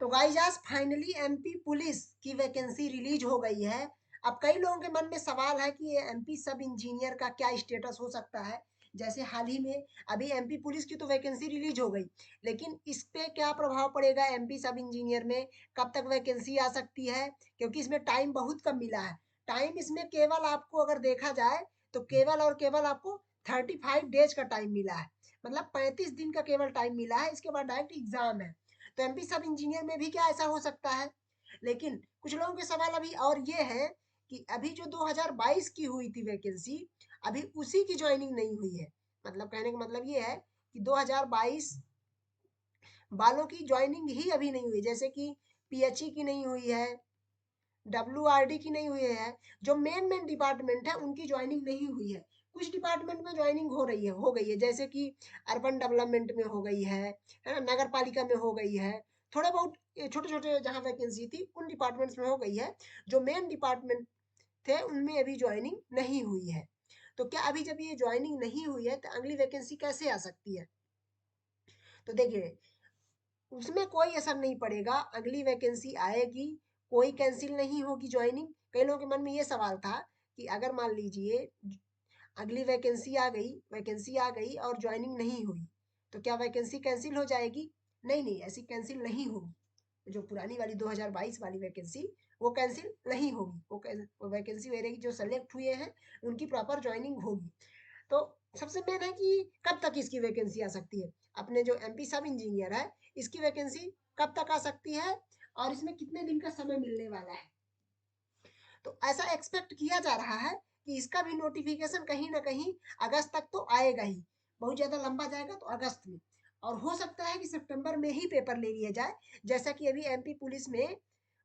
तो गाइस आज finally MP police की वैकेंसी रिलीज हो गई है। अब कई लोगों के मन में सवाल है कि ये एमपी सब इंजीनियर का क्या स्टेटस हो सकता है। जैसे हाल ही में अभी एमपी पुलिस की तो वैकेंसी रिलीज हो गई, लेकिन इस पे क्या प्रभाव पड़ेगा एमपी सब इंजीनियर में, कब तक वैकेंसी आ सकती है, क्योंकि इसमें टाइम बहुत कम मिला है। टाइम इसमें केवल आपको अगर देखा जाए तो केवल और केवल आपको 35 डेज का टाइम मिला है, मतलब 35 दिन का केवल टाइम मिला है। इसके बाद डायरेक्ट एग्जाम है। तो एमपी सब इंजीनियर में भी क्या ऐसा हो सकता है। लेकिन कुछ लोगों के सवाल अभी और ये है कि अभी जो 2022 की हुई थी वैकेंसी, अभी उसी की ज्वाइनिंग नहीं हुई है। मतलब कहने का मतलब ये है कि 2022 वालों की ज्वाइनिंग ही अभी नहीं हुई, जैसे कि पीएचई की नहीं हुई है, डब्ल्यूआरडी की नहीं हुई है। जो मेन मेन डिपार्टमेंट है उनकी ज्वाइनिंग नहीं हुई है। कुछ डिपार्टमेंट में ज्वाइनिंग हो गई है, जैसे कि अर्बन डेवलपमेंट में हो गई है ना, नगर पालिका में हो गई है। थोड़े बहुत छोटे छोटे जहाँ वैकेंसी थी उन डिपार्टमेंट्स में हो गई है। जो मेन डिपार्टमेंट थे उनमें अभी ज्वाइनिंग नहीं हुई है। तो क्या अभी जब ये ज्वाइनिंग नहीं हुई है तो अगली वैकेंसी कैसे आ सकती है। तो देखिए उसमें कोई असर नहीं पड़ेगा, अगली वैकेंसी आएगी, कोई कैंसिल नहीं होगी ज्वाइनिंग। कई लोगों के मन में ये सवाल था कि अगर मान लीजिए अगली वैकेंसी आ गई और ज्वाइनिंग नहीं हुई तो क्या वैकेंसी कैंसिल हो जाएगी। नहीं नहीं, ऐसी कैंसिल नहीं होगी। जो पुरानी वाली 2022 वाली वैकेंसी वो कैंसिल नहीं होगी। वो वैकेंसी रहेगी, जो सेलेक्ट हुए हैं उनकी प्रॉपर ज्वाइनिंग होगी। तो सबसे मेन है कि कब तक इसकी वैकेंसी आ सकती है। अपने जो एमपी सब इंजीनियर है इसकी वैकेंसी कब तक आ सकती है और इसमें कितने दिन का समय मिलने वाला है। तो ऐसा एक्सपेक्ट किया जा रहा है कि इसका भी नोटिफिकेशन कहीं ना कहीं अगस्त तक तो आएगा ही। बहुत ज़्यादा लंबा जाएगा तो अगस्त में, और हो सकता है कि सितंबर में ही पेपर ले लिया जाए, जैसा कि अभी एमपी पुलिस में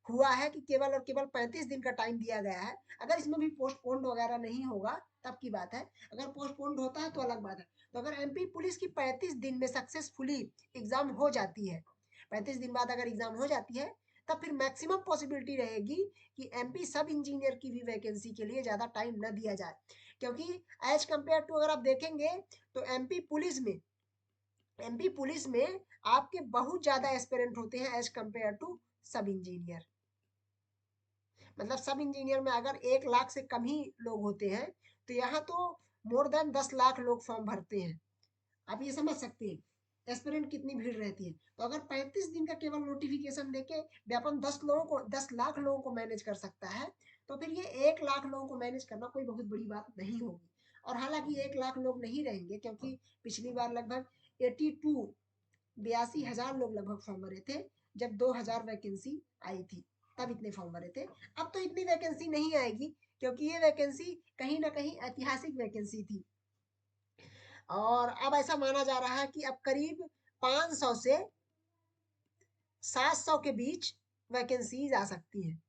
हुआ है कि केवल और केवल 35 दिन का टाइम दिया गया है। अगर इसमें भी पोस्टपोन्ड वगैरह नहीं होगा तब की बात है, अगर पोस्टपोन्ड होता है तो अलग बात है। तो अगर एमपी पुलिस की 35 दिन में सक्सेसफुली एग्जाम हो जाती है, 35 दिन बाद अगर एग्जाम हो जाती है, तब फिर मैक्सिमम पॉसिबिलिटी रहेगी कि एमपी सब इंजीनियर की भी वैकेंसी के लिए ज़्यादा टाइम न दिया जाए। क्योंकि एज कंपेयर टू अगर आप देखेंगे तो एमपी पुलिस में आपके बहुत ज़्यादा एस्पिरेंट होते हैं एज कंपेयर टू सब इंजीनियर। मतलब सब इंजीनियर में अगर 1 लाख से कम ही लोग होते हैं, तो यहाँ तो मोर देन 10 लाख लोग फॉर्म भरते हैं। आप ये समझ सकते हैं एस्पिरेंट कितनी भीड़ रहती है। तो अगर 35 दिन का केवल नोटिफिकेशन देके व्यापम 10 लाख लोगों को मैनेज कर सकता है, तो फिर ये 1 लाख लोगों को मैनेज करना कोई बहुत बड़ी बात नहीं होगी। और हालांकि 1 लाख लोग नहीं रहेंगे, क्योंकि पिछली बार लगभग 82 82 हजार लोग लगभग फॉर्म भरे थे जब 2000 वैकेंसी आई थी, तब इतने फॉर्म भरे थे। अब तो इतनी वैकेंसी नहीं आएगी, क्योंकि ये वैकेंसी कहीं ना कहीं ऐतिहासिक वैकेंसी थी। और अब ऐसा माना जा रहा है कि अब करीब 500 से 700 के बीच वैकेंसीज आ सकती हैं।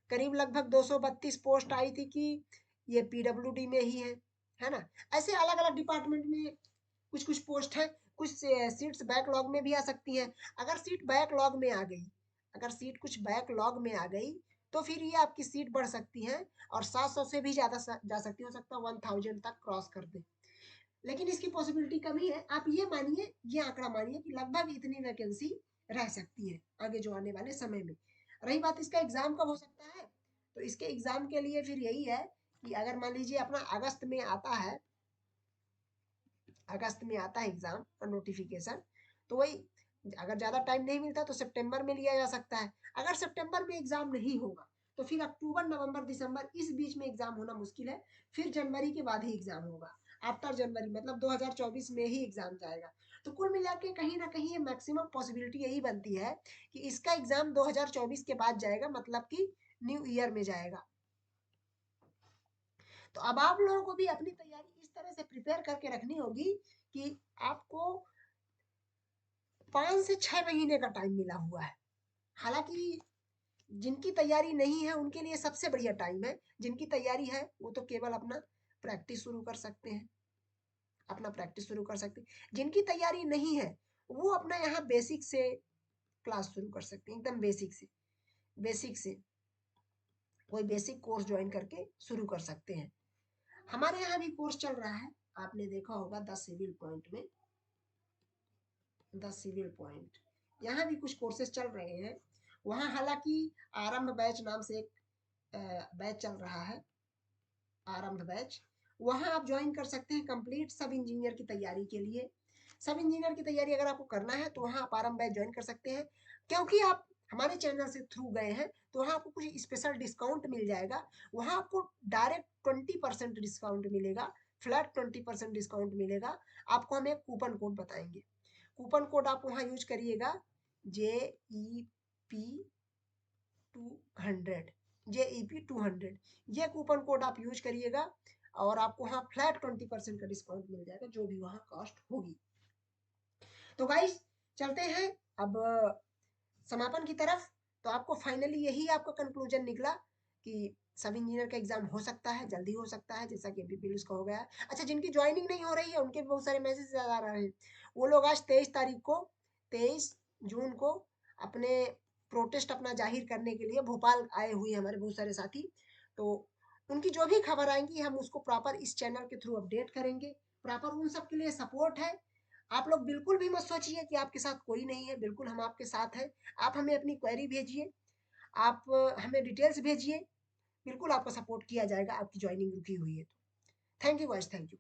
करीब लगभग 232 पोस्ट आई थी कि ये पीडब्ल्यूडी में ही है ना। ऐसे अलग अलग डिपार्टमेंट में कुछ कुछ पोस्ट है, कुछ सीट्स बैकलॉग में भी आ सकती हैं। अगर सीट बैकलॉग में आ गई, अगर सीट कुछ बैकलॉग में आ गई तो फिर ये आपकी सीट बढ़ सकती है और 700 से भी ज़्यादा जा सकती, हो सकता है 1000 तक क्रॉस कर दे। लेकिन इसकी पॉसिबिलिटी कम ही है। आप ये मानिए, ये आंकड़ा मानिए कि लगभग इतनी वैकेंसी रह सकती है आगे जो आने वाले समय में। रही बात इसका एग्जाम कब हो सकता है, तो इसके एग्जाम के लिए फिर यही है कि अगर मान लीजिए अपना अगस्त में आता है एग्जाम और नोटिफिकेशन, तो वही अगर ज़्यादा टाइम नहीं मिलता तो सितंबर में लिया जा सकता है। अगर सितंबर में एग्जाम नहीं होगा तो फिर अक्टूबर नवंबर दिसंबर इस बीच में एग्जाम होना मुश्किल है। फिर जनवरी के बाद ही एग्जाम होगा, आफ्टर जनवरी, मतलब 2024 में ही एग्जाम जाएगा। तो कुल मिला के कहीं ना कहीं ये मैक्सिमम पॉसिबिलिटी यही बनती है कि इसका एग्जाम 2024 के बाद जाएगा, मतलब कि न्यू ईयर में जाएगा। तो अब आप लोगों को भी अपनी तैयारी इस तरह से प्रिपेयर करके रखनी होगी कि आपको 5 से 6 महीने का टाइम मिला हुआ है। हालांकि जिनकी तैयारी नहीं है उनके लिए सबसे बढ़िया टाइम है। जिनकी तैयारी है वो तो केवल अपना प्रैक्टिस शुरू कर सकते हैं, अपना प्रैक्टिस शुरू कर सकते हैं। जिनकी तैयारी नहीं है वो अपना यहाँ बेसिक से क्लास शुरू कर सकते हैं, एकदम बेसिक से कोई बेसिक कोर्स ज्वाइन करके शुरू कर सकते हैं। हमारे यहाँ भी कोर्स चल रहा है, आपने देखा होगा 10 सिविल पॉइंट में, 10 सिविल पॉइंट यहाँ भी कुछ कोर्सेज चल रहे हैं। वहाँ हालांकि आरंभ बैच नाम से एक बैच चल रहा है, आरंभ बैच, वहाँ आप ज्वाइन कर सकते हैं कंप्लीट सब इंजीनियर की तैयारी के लिए। सब इंजीनियर की तैयारी अगर आपको करना है तो वहाँ आप आरंभ बैच ज्वाइन कर सकते हैं। क्योंकि आप हमारे चैनल से थ्रू गए हैं तो वहाँ आपको कुछ स्पेशल डिस्काउंट मिल जाएगा। वहाँ आपको डायरेक्ट 20% डिस्काउंट मिलेगा, फ्लैट 20% डिस्काउंट मिलेगा। आपको हम एक कूपन कोड बताएंगे, कूपन कोड आप वहाँ यूज करिएगा JEP 200, JEP 200, ये कूपन कोड आप यूज करिएगा और आपको वहाँ फ्लैट 20% का डिस्काउंट मिल जाएगा जो भी वहाँ कॉस्ट होगी। तो गाइस चलते हैं अब समापन की तरफ। तो आपको फाइनली यही आपका कंक्लूजन निकला कि सब इंजीनियर का एग्जाम हो सकता है, जल्दी हो सकता है, जैसा कि अभी पुलिस का हो गया है। अच्छा, जिनकी ज्वाइनिंग नहीं हो रही है उनके भी बहुत सारे मैसेज आ रहे हैं। वो लोग आज 23 तारीख को, 23 जून को अपने प्रोटेस्ट अपना जाहिर करने के लिए भोपाल आए हुए हैं हमारे बहुत सारे साथी। तो उनकी जो भी खबर आएंगी हम उसको प्रॉपर इस चैनल के थ्रू अपडेट करेंगे। प्रॉपर उन सब के लिए सपोर्ट है। आप लोग बिल्कुल भी मत सोचिए कि आपके साथ कोई नहीं है, बिल्कुल हम आपके साथ हैं। आप हमें अपनी क्वेरी भेजिए, आप हमें डिटेल्स भेजिए, बिल्कुल आपका सपोर्ट किया जाएगा। आपकी ज्वाइनिंग रुकी हुई है तो thank you guys, thank you.